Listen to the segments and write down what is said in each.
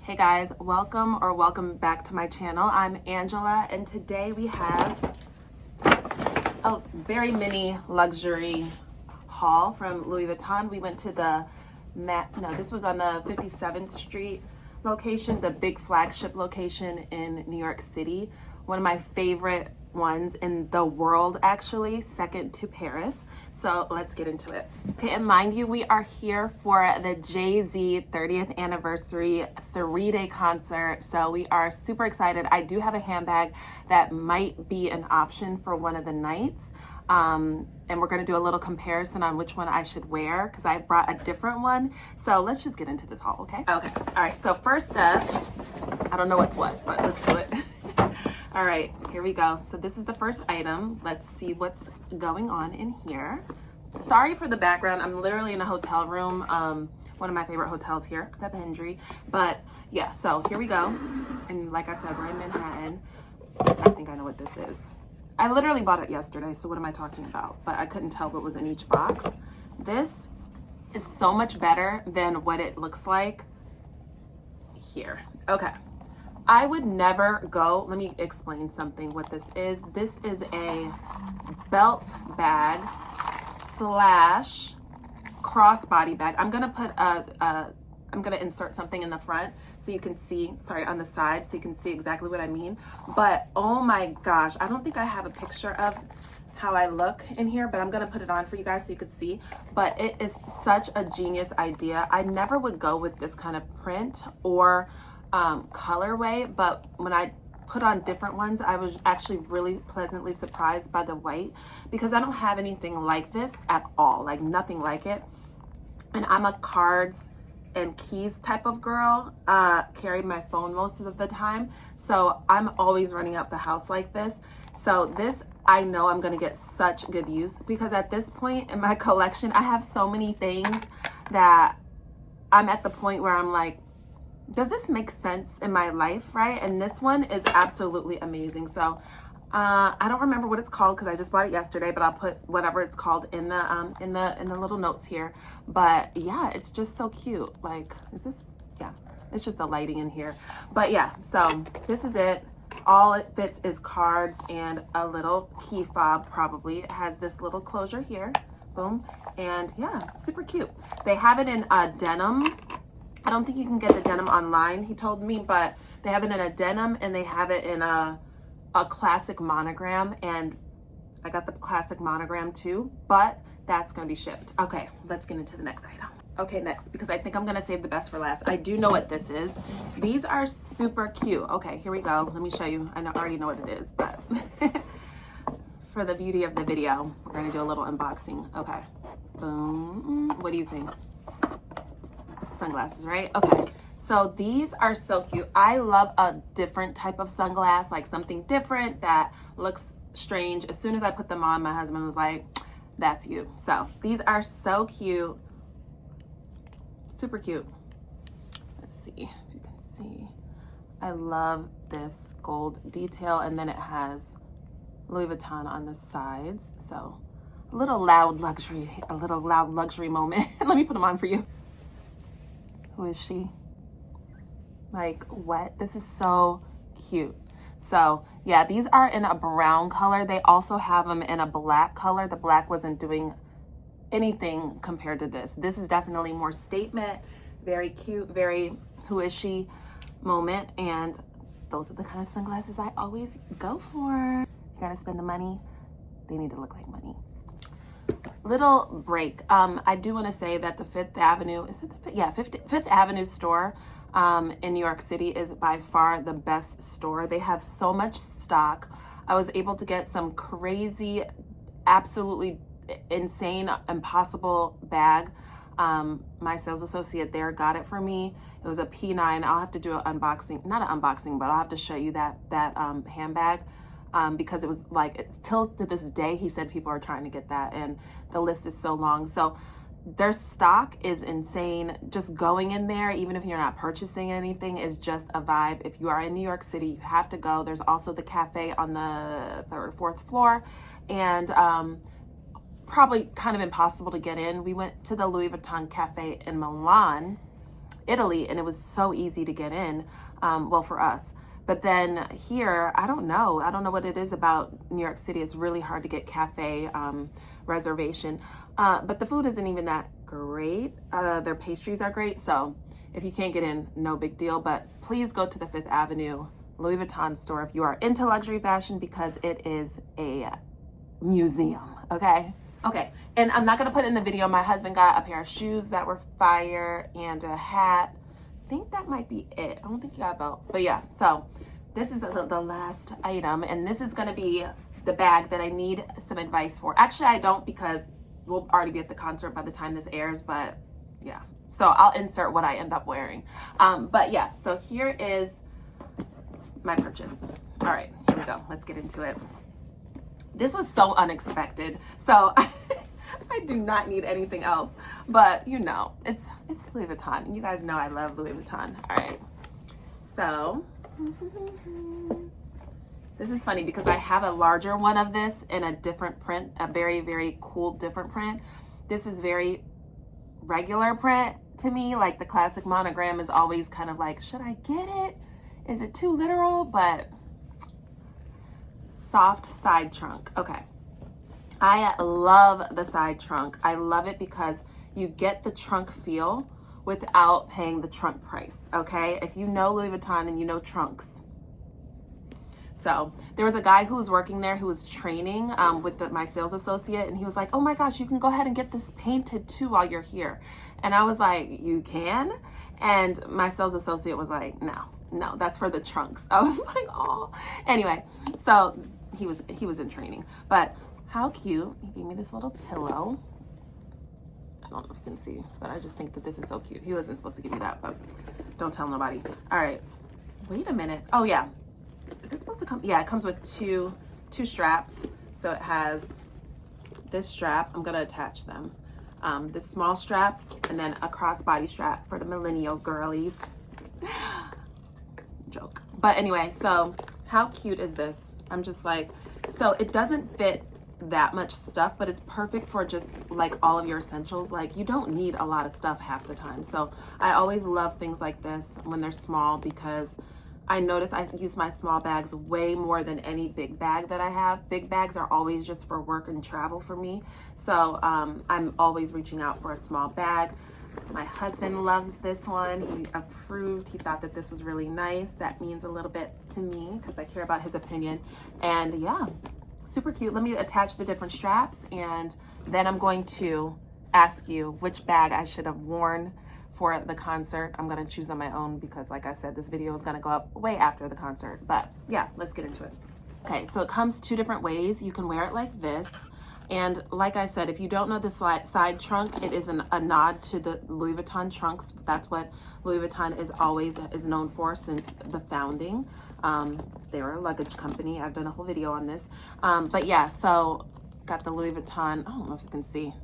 Hey guys, welcome back to my channel. I'm Angela, and today we have a very mini luxury haul from Louis Vuitton. We went to this was on the 57th Street location, the big flagship location in New York City. One of my favorite ones in the world, actually, second to Paris. So let's get into it. Okay, and mind you, we are here for the Jay-Z 30th anniversary 3-day concert. So we are super excited. I do have a handbag that might be an option for one of the nights. And we're gonna do a little comparison on which one I should wear because I brought a different one. So let's just get into this haul, okay? Okay, all right, so first up, I don't know what's what, but let's do it. All right, here we go. So this is the first item. Let's see what's going on in here. Sorry for the background. I'm literally in a hotel room. One of my favorite hotels here, the Pendry. But yeah, so here we go. And like I said, we're in Manhattan. I think I know what this is. I literally bought it yesterday, so what am I talking about? But I couldn't tell what was in each box. This is so much better than what it looks like here. Okay. I would never go, let me explain something what this is. This is a belt bag slash crossbody bag. I'm gonna put I'm gonna insert something in the front so you can see, sorry, on the side, so you can see exactly what I mean. But oh my gosh, I don't think I have a picture of how I look in here, but I'm gonna put it on for you guys so you could see. But it is such a genius idea. I never would go with this kind of print or colorway, but when I put on different ones, I was actually really pleasantly surprised by the white because I don't have anything like this at all, like nothing like it. And I'm a cards and keys type of girl, carried my phone most of the time, so I'm always running out the house like this. So this, I know I'm gonna get such good use because at this point in my collection, I have so many things that I'm at the point where I'm like, does this make sense in my life, right? And this one is absolutely amazing. So I don't remember what it's called because I just bought it yesterday, but I'll put whatever it's called in the little notes here. But yeah, it's just so cute. Like, is this? Yeah, it's just the lighting in here. But yeah, so this is it. All it fits is cards and a little key fob. Probably it has this little closure here. Boom, and yeah, super cute. They have it in denim. I don't think you can get the denim online, he told me, but they have it in a denim and they have it in a classic monogram, and I got the classic monogram too, but that's gonna be shipped. Okay, let's get into the next item. Okay, next, because I think I'm gonna save the best for last. I do know what this is. These are super cute. Okay, here we go. Let me show you. I already know what it is, but for the beauty of the video, we're gonna do a little unboxing. Okay, boom. What do you think? Sunglasses, right? Okay, so these are so cute. I love a different type of sunglass, like something different that looks strange. As soon as I put them on, my husband was like, that's you. So these are so cute, super cute. Let's see if you can see. I love this gold detail, and then it has Louis Vuitton on the sides. So a little loud luxury moment. Let me put them on for you. Who is she? Like, what? This is so cute. So yeah, these are in a brown color. They also have them in a black color. The black wasn't doing anything compared to this. This is definitely more statement, very cute, very who is she moment. And those are the kind of sunglasses I always go for. You gotta spend the money. They need to look like money. Little break. I do want to say that the Fifth Avenue, is it the Fifth Avenue store in New York City is by far the best store. They have so much stock. I was able to get some crazy, absolutely insane, impossible bag. My sales associate there got it for me. It was a P9. I'll have to do an unboxing, not an unboxing, but I'll have to show you that handbag. Because it was like, till to this day, he said people are trying to get that, and the list is so long. So their stock is insane. Just going in there, even if you're not purchasing anything, is just a vibe. If you are in New York City, you have to go. There's also the cafe on the 3rd or 4th floor, and probably kind of impossible to get in. We went to the Louis Vuitton cafe in Milan, Italy, and it was so easy to get in, well, for us. But then here, I don't know what it is about New York City. It's really hard to get cafe reservation, but the food isn't even that great. Their pastries are great, so if you can't get in, no big deal. But please go to the Fifth Avenue Louis Vuitton store if you are into luxury fashion, because it is a museum, okay? Okay, and I'm not gonna put in the video, my husband got a pair of shoes that were fire and a hat. I think that might be it. I don't think he got a belt, but yeah, so this is the last item, and this is gonna be the bag that I need some advice for. Actually, I don't, because we'll already be at the concert by the time this airs, but yeah. So I'll insert what I end up wearing. But yeah, so here is my purchase. All right, here we go. Let's get into it. This was so unexpected. So I do not need anything else, but you know, it's Louis Vuitton. You guys know I love Louis Vuitton. All right, so this is funny because I have a larger one of this in a different print, a very, very cool different print. This is very regular print to me. Like the classic monogram is always kind of like, should I get it? Is it too literal? But soft side trunk. Okay. I love the side trunk. I love it because you get the trunk feel without paying the trunk price. Okay. If you know Louis Vuitton and you know trunks. So there was a guy who was working there who was training with my sales associate, and he was like, oh my gosh, you can go ahead and get this painted too while you're here. And I was like, you can? And my sales associate was like, no, that's for the trunks. I was like, oh. Anyway, so he was in training, but how cute. He gave me this little pillow. I don't know if you can see, but I just think that this is so cute. He wasn't supposed to give me that, but don't tell nobody. All right, wait a minute. Oh yeah. Is it supposed to come? Yeah, it comes with two straps. So it has this strap. I'm gonna attach them. This small strap, and then a crossbody strap for the millennial girlies. Joke. But anyway, so how cute is this? I'm just like, so it doesn't fit that much stuff, but it's perfect for just like all of your essentials. Like you don't need a lot of stuff half the time. So I always love things like this when they're small, because I notice I use my small bags way more than any big bag that I have. Big bags are always just for work and travel for me. So I'm always reaching out for a small bag. My husband loves this one. He approved. He thought that this was really nice. That means a little bit to me because I care about his opinion. And yeah, super cute. Let me attach the different straps, and then I'm going to ask you which bag I should have worn for the concert. I'm gonna choose on my own because, like I said, this video is gonna go up way after the concert. But yeah, let's get into it. Okay, so it comes two different ways. You can wear it like this. And like I said, if you don't know the side trunk, it is a nod to the Louis Vuitton trunks. That's what Louis Vuitton is known for since the founding. They were a luggage company. I've done a whole video on this. But yeah, so got the Louis Vuitton. I don't know if you can see.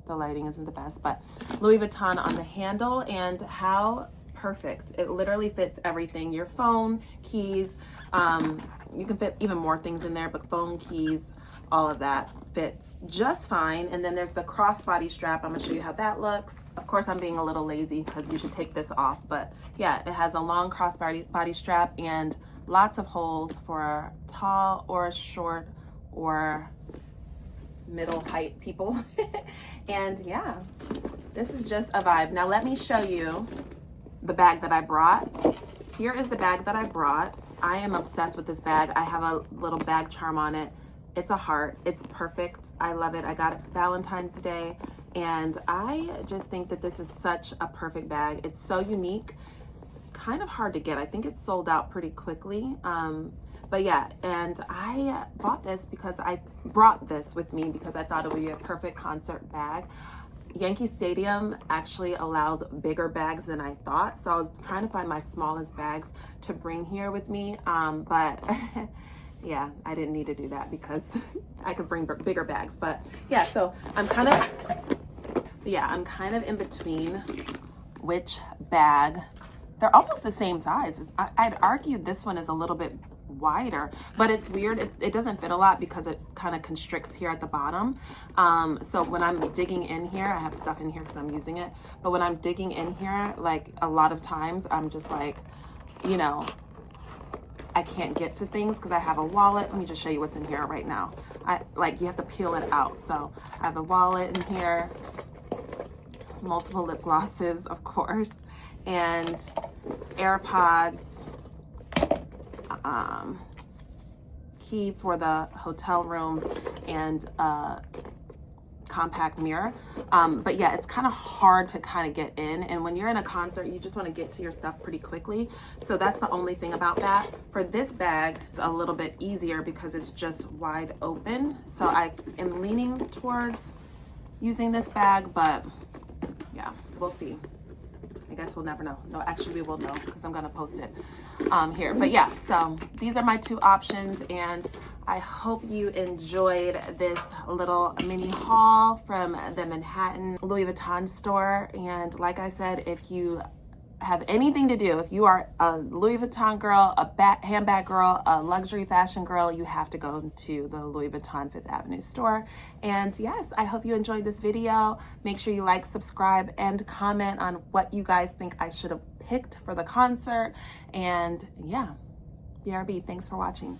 The lighting isn't the best, but Louis Vuitton on the handle, and how perfect. It literally fits everything. Your phone, keys, you can fit even more things in there, but phone, keys, all of that fits just fine. And then there's the crossbody strap. I'm gonna show you how that looks. Of course, I'm being a little lazy because you should take this off, but yeah, it has a long crossbody strap and lots of holes for a tall or short or middle height people. And yeah, this is just a vibe. Now let me show you the bag that I brought. Here is the bag that I brought. I am obsessed with this bag. I have a little bag charm on it. It's a heart. It's perfect. I love it. I got it for Valentine's Day, and I just think that this is such a perfect bag. It's so unique, kind of hard to get. I think it's sold out pretty quickly. But yeah, and I bought this because I brought this with me because I thought it would be a perfect concert bag. Yankee Stadium actually allows bigger bags than I thought. So I was trying to find my smallest bags to bring here with me. But yeah, I didn't need to do that because I could bring bigger bags. But yeah, so I'm kind of in between which bag. They're almost the same size. I'd argue this one is a little bit wider, but it's weird. It doesn't fit a lot because it kind of constricts here at the bottom. So when I'm digging in here, I have stuff in here because I'm using it, but when I'm digging in here, like a lot of times I'm just like, you know, I can't get to things because I have a wallet. Let me just show you what's in here right now. You have to peel it out. So I have the wallet in here, multiple lip glosses, of course, and AirPods, key for the hotel room, and compact mirror. But yeah, it's kind of hard to kind of get in, and when you're in a concert, you just want to get to your stuff pretty quickly. So that's the only thing about that. For this bag, it's a little bit easier because it's just wide open. So I am leaning towards using this bag, but yeah, we'll see. I guess we'll never know. No, actually we will know because I'm gonna post it here. But yeah, so these are my two options, and I hope you enjoyed this little mini haul from the Manhattan Louis Vuitton store. And like I said, if you have anything to do, if you are a Louis Vuitton girl, a handbag girl, a luxury fashion girl, you have to go to the Louis Vuitton Fifth Avenue store. And yes, I hope you enjoyed this video. Make sure you like, subscribe, and comment on what you guys think I should have picked for the concert. And yeah, BRB, thanks for watching.